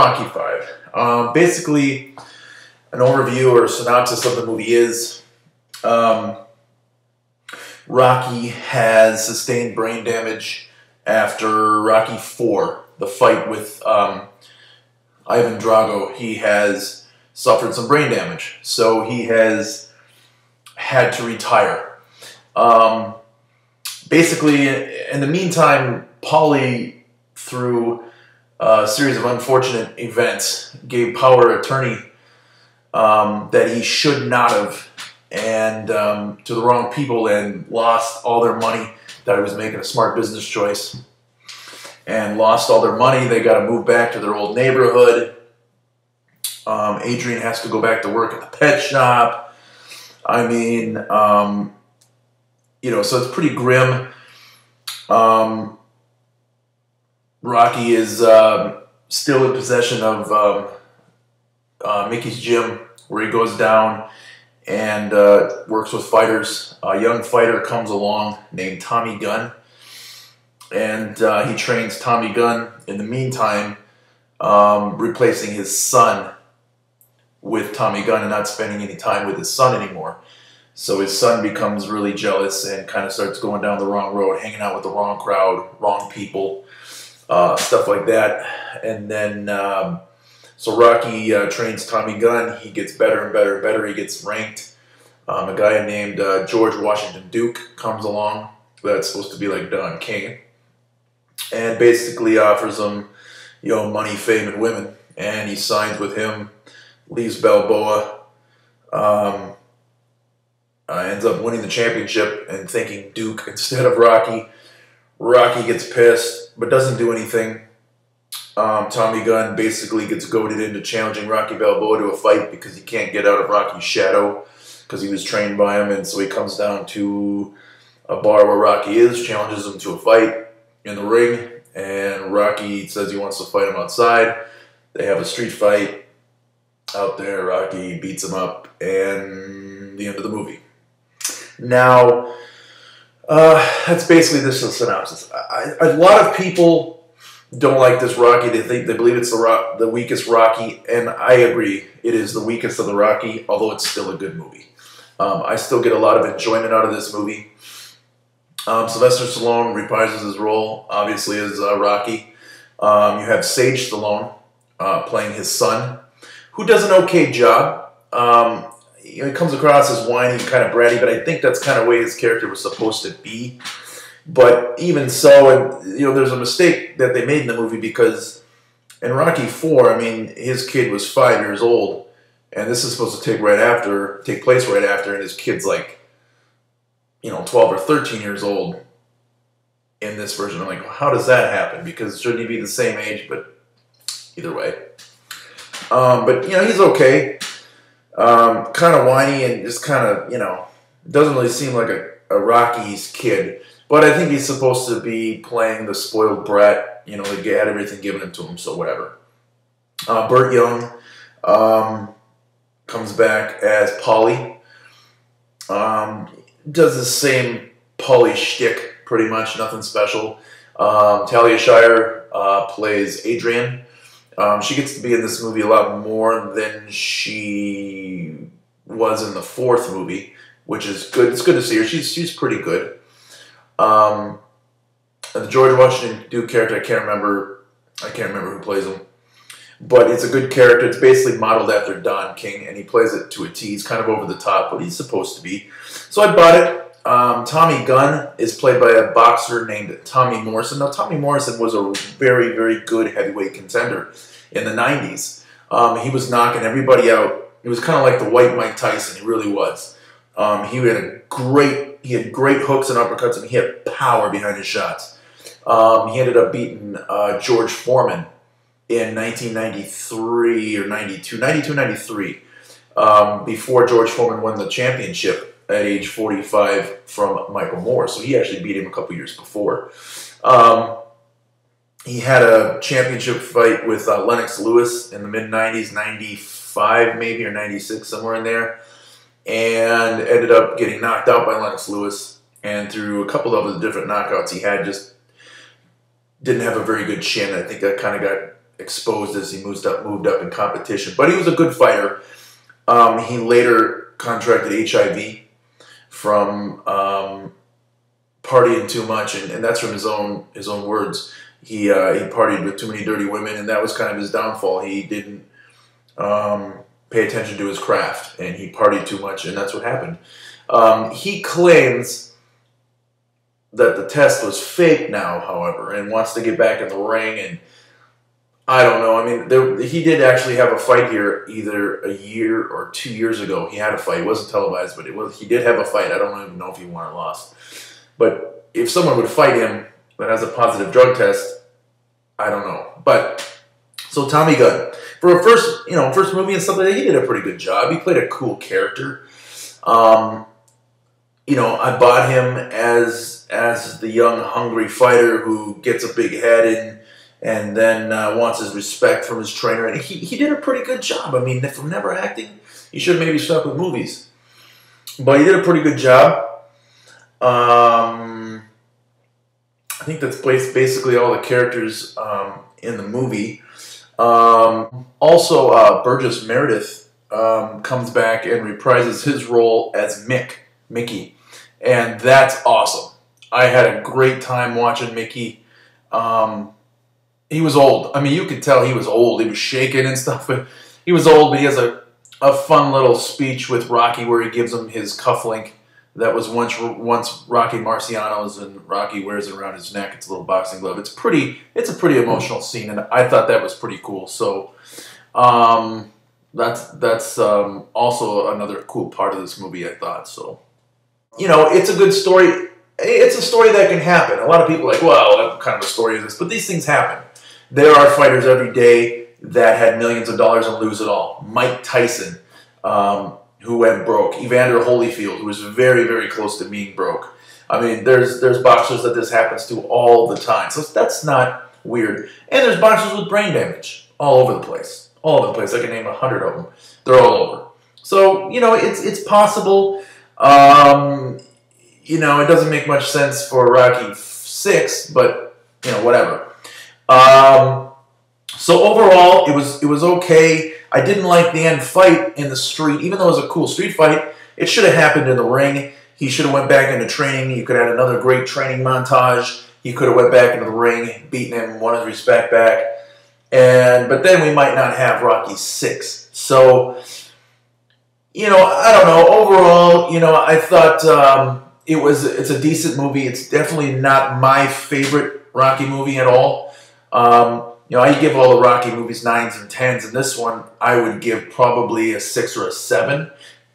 Rocky V. Basically, an overview or synopsis of the movie is Rocky has sustained brain damage after Rocky IV, the fight with Ivan Drago. He has suffered some brain damage, so he has had to retire. Basically, in the meantime, Paulie, through a series of unfortunate events, gave power of attorney that he should not have, and to the wrong people, and lost all their money. That he was making a smart business choice, and lost all their money. They got to move back to their old neighborhood. Adrian has to go back to work at the pet shop. I mean, you know, so it's pretty grim. Rocky is still in possession of Mickey's gym, where he goes down and works with fighters. A young fighter comes along named Tommy Gunn, and he trains Tommy Gunn in the meantime, replacing his son with Tommy Gunn and not spending any time with his son anymore. So his son becomes really jealous and kind of starts going down the wrong road, hanging out with the wrong crowd, wrong people, stuff like that. And then, so Rocky trains Tommy Gunn. He gets better and better and better. He gets ranked. A guy named George Washington Duke comes along. That's supposed to be like Don King. And basically offers him, you know, money, fame, and women. And he signs with him, leaves Balboa, ends up winning the championship and thinking Duke instead of Rocky. Rocky gets pissed, but doesn't do anything. Tommy Gunn basically gets goaded into challenging Rocky Balboa to a fight because he can't get out of Rocky's shadow because he was trained by him, and so he comes down to a bar where Rocky is, challenges him to a fight in the ring, and Rocky says he wants to fight him outside. They have a street fight out there. Rocky beats him up, and the end of the movie. Now, that's basically this synopsis. A lot of people don't like this Rocky. They believe it's the weakest Rocky, and I agree. It is the weakest of the Rocky, although it's still a good movie. I still get a lot of enjoyment out of this movie. Sylvester Stallone reprises his role, obviously, as Rocky. You have Sage Stallone playing his son, who does an okay job. You know, he comes across as whiny and kind of bratty, but I think that's kind of the way his character was supposed to be. But even so, and you know, there's a mistake that they made in the movie, because in Rocky IV, I mean, his kid was 5 years old, and this is supposed to take place right after, and his kid's like, you know, 12 or 13 years old in this version. I'm like, well, how does that happen? Because shouldn't he be the same age? But either way. But, you know, he's okay. Kind of whiny and just kind of, you know, doesn't really seem like a Rocky's kid. But I think he's supposed to be playing the spoiled brat. You know, he had everything given to him, so whatever. Burt Young comes back as Paulie. Does the same Paulie shtick, pretty much, nothing special. Talia Shire plays Adrian. She gets to be in this movie a lot more than she was in the fourth movie, which is good. It's good to see her. She's pretty good. The George Washington Duke character, I can't remember who plays him, but it's a good character. It's basically modeled after Don King, and he plays it to a T. He's kind of over the top, but he's supposed to be. So I bought it. Tommy Gunn is played by a boxer named Tommy Morrison. Now, Tommy Morrison was a very, very good heavyweight contender in the 90s. He was knocking everybody out. He was kind of like the white Mike Tyson. He really was. He had great hooks and uppercuts, and he had power behind his shots. He ended up beating George Foreman in 1993 or 92, before George Foreman won the championship at age 45 from Michael Moore. So he actually beat him a couple years before. He had a championship fight with Lennox Lewis in the mid-90s, 95 maybe, or 96, somewhere in there, and ended up getting knocked out by Lennox Lewis. And through a couple of the different knockouts he had, just didn't have a very good chin. I think that kind of got exposed as he moved up in competition. But he was a good fighter. He later contracted HIV from partying too much, and that's from his own words. He partied with too many dirty women, and that was kind of his downfall. He didn't pay attention to his craft, and he partied too much, and that's what happened. He claims that the test was fake now, however, and wants to get back in the ring. And I don't know. I mean, he did actually have a fight here either a year or 2 years ago. He had a fight. It wasn't televised, but he did have a fight. I don't even know if he won or lost. But if someone would fight him that has a positive drug test, I don't know. But so Tommy Gunn, for a first movie and stuff like that, he did a pretty good job. He played a cool character. I bought him as the young, hungry fighter who gets a big head and then wants his respect from his trainer. And he did a pretty good job. I mean, from never acting, he should have maybe stuck with movies. But he did a pretty good job. I think that's basically all the characters in the movie. Also, Burgess Meredith comes back and reprises his role as Mickey. And that's awesome. I had a great time watching Mickey. He was old. I mean, you could tell he was old. He was shaking and stuff. But he was old, but he has a fun little speech with Rocky where he gives him his cufflink that was once Rocky Marciano's, and Rocky wears it around his neck. It's a little boxing glove. It's a pretty emotional scene, and I thought that was pretty cool. So that's also another cool part of this movie, I thought. So, it's a good story. It's a story that can happen. A lot of people are like, well, what kind of a story is this? But these things happen. There are fighters every day that had millions of dollars and lose it all. Mike Tyson, who went broke. Evander Holyfield, who was very, very close to being broke. I mean, there's boxers that this happens to all the time. So that's not weird. And there's boxers with brain damage all over the place. All over the place. I can name 100 of them. They're all over. So, it's possible. It doesn't make much sense for Rocky 6, but, whatever. So overall, it was okay. I didn't like the end fight in the street. Even though it was a cool street fight, it should have happened in the ring. He should have went back into training. You could have had another great training montage. He could have went back into the ring, beaten him, won his respect back. But then we might not have Rocky 6. So, I don't know. Overall, I thought it's a decent movie. It's definitely not my favorite Rocky movie at all. I give all the Rocky movies 9s and 10s, and this one I would give probably a 6 or a 7.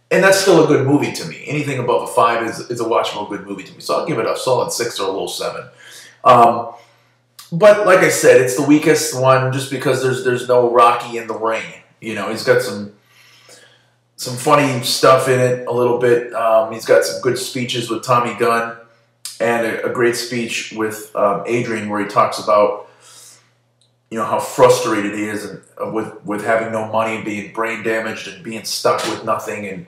And that's still a good movie to me. Anything above a 5 is a watchable good movie to me. So I'll give it a solid 6 or a low 7. But like I said, it's the weakest one just because there's no Rocky in the ring. He's got some funny stuff in it a little bit. He's got some good speeches with Tommy Gunn and a great speech with Adrian where he talks about how frustrated he is with having no money, being brain damaged, and being stuck with nothing. And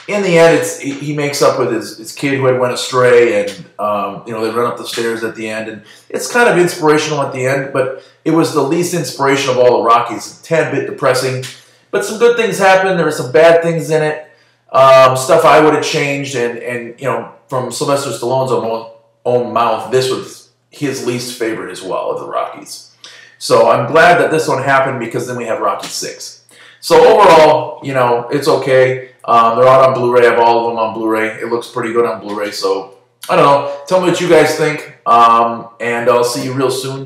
in the end, he makes up with his kid who had went astray, and they run up the stairs at the end, and it's kind of inspirational at the end. But it was the least inspirational of all the Rockies. A tad bit depressing, but some good things happened. There were some bad things in it, stuff I would have changed, and from Sylvester Stallone's own mouth, this was his least favorite as well of the Rockies. So I'm glad that this one happened because then we have Rocky 6. So overall, it's okay. They're out on Blu-ray. I have all of them on Blu-ray. It looks pretty good on Blu-ray. So I don't know. Tell me what you guys think, and I'll see you real soon.